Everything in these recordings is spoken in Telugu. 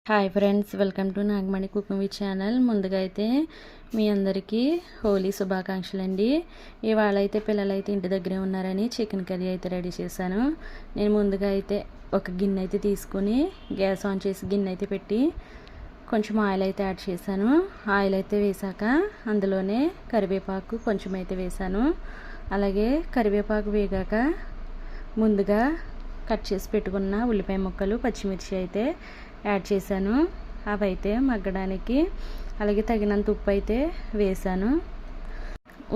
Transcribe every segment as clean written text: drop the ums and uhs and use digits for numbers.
Hi friends, welcome to Nagamani cooking with channel. ముందుగా అయితే మీ అందరికీ హోలీ శుభాకాంక్షలు అండి. ఇవాళ అయితే పిల్లలైతే ఇంటి దగ్గరే ఉన్నారని చికెన్ కర్రీ అయితే రెడీ చేశాను. నేను ముందుగా అయితే ఒక గిన్నె అయితే తీసుకుని గ్యాస్ ఆన్ చేసి గిన్నె అయితే పెట్టి కొంచెం ఆయిల్ అయితే యాడ్ చేశాను. ఆయిల్ అయితే వేసాక అందులోనే కరివేపాకు కొంచెం అయితే వేసాను. అలాగే కరివేపాకు వేగాక ముందుగా కట్ చేసి పెట్టుకున్న ఉల్లిపాయ ముక్కలు, పచ్చిమిర్చి అయితే యాడ్ చేశాను. అవి అయితే మగ్గడానికి అలాగే తగినంత ఉప్పు అయితే వేసాను.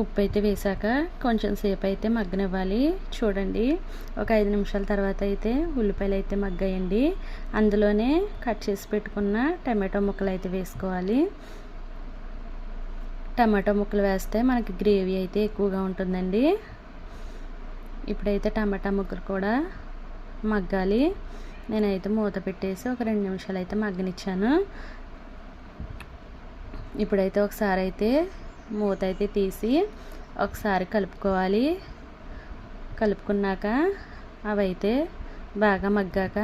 ఉప్పు అయితే వేసాక కొంచెం సేపు అయితే మగ్గనివ్వాలి. చూడండి, ఒక 5 నిమిషాల తర్వాత అయితే ఉల్లిపాయలు అయితే మగ్గాయండి. అందులోనే కట్ చేసి పెట్టుకున్న టమాటో ముక్కలు అయితే వేసుకోవాలి. టమాటో ముక్కలు వేస్తే మనకి గ్రేవీ అయితే ఎక్కువగా ఉంటుందండి. ఇప్పుడైతే టమాటా ముక్కలు కూడా మగ్గాలి. నేనైతే మూత పెట్టేసి ఒక 2 నిమిషాలు అయితే మగ్గనిచ్చాను. ఇప్పుడైతే ఒకసారి అయితే మూత అయితే తీసి ఒకసారి కలుపుకోవాలి. కలుపుకున్నాక అవైతే బాగా మగ్గాక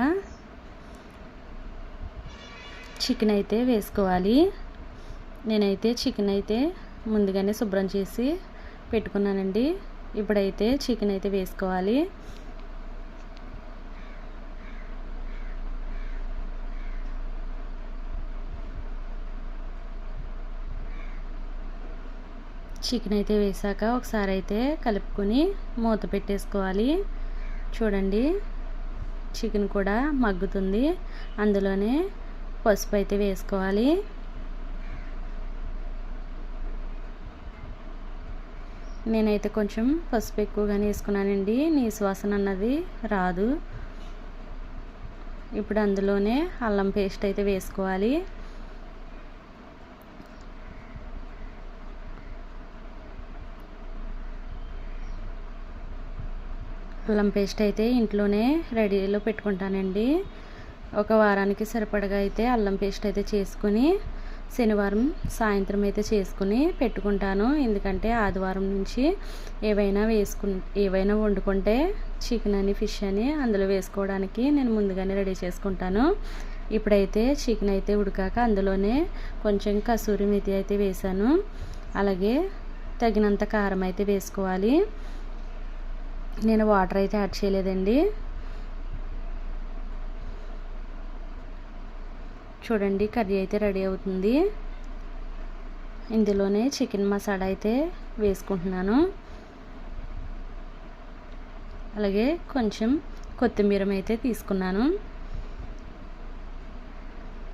చికెన్ అయితే వేసుకోవాలి. నేనైతే చికెన్ అయితే ముందుగానే శుభ్రం చేసి పెట్టుకున్నానండి. ఇప్పుడైతే చికెన్ అయితే వేసుకోవాలి. చికెన్ అయితే వేసాక ఒకసారి అయితే కలుపుకొని మూత పెట్టేసుకోవాలి. చూడండి, చికెన్ కూడా మగ్గుతుంది. అందులోనే పసుపు అయితే వేసుకోవాలి. నేనైతే కొంచెం పసుపు ఎక్కువగానే వేసుకున్నానండి. నీసు వాసన అన్నది రాదు. ఇప్పుడు అందులోనే అల్లం పేస్ట్ అయితే వేసుకోవాలి. అల్లం పేస్ట్ అయితే ఇంట్లోనే రెడీలో పెట్టుకుంటానండి. ఒక వారానికి సరిపడగా అయితే అల్లం పేస్ట్ అయితే చేసుకుని శనివారం సాయంత్రం అయితే చేసుకుని పెట్టుకుంటాను. ఎందుకంటే ఆదివారం నుంచి ఏవైనా వండుకుంటే చికెన్ అని, ఫిష్ అని అందులో వేసుకోవడానికి నేను ముందుగానే రెడీ చేసుకుంటాను. ఇప్పుడైతే చికెన్ అయితే ఉడికాక అందులోనే కొంచెం కసూరి మేతి అయితే వేసాను. అలాగే తగినంత కారం అయితే వేసుకోవాలి. నేను వాటర్ అయితే యాడ్ చేయలేదండి. చూడండి, కర్రీ అయితే రెడీ అవుతుంది. ఇందులోనే చికెన్ మసాలా అయితే వేసుకుంటున్నాను. అలాగే కొంచెం కొత్తిమీర అయితే తీసుకున్నాను.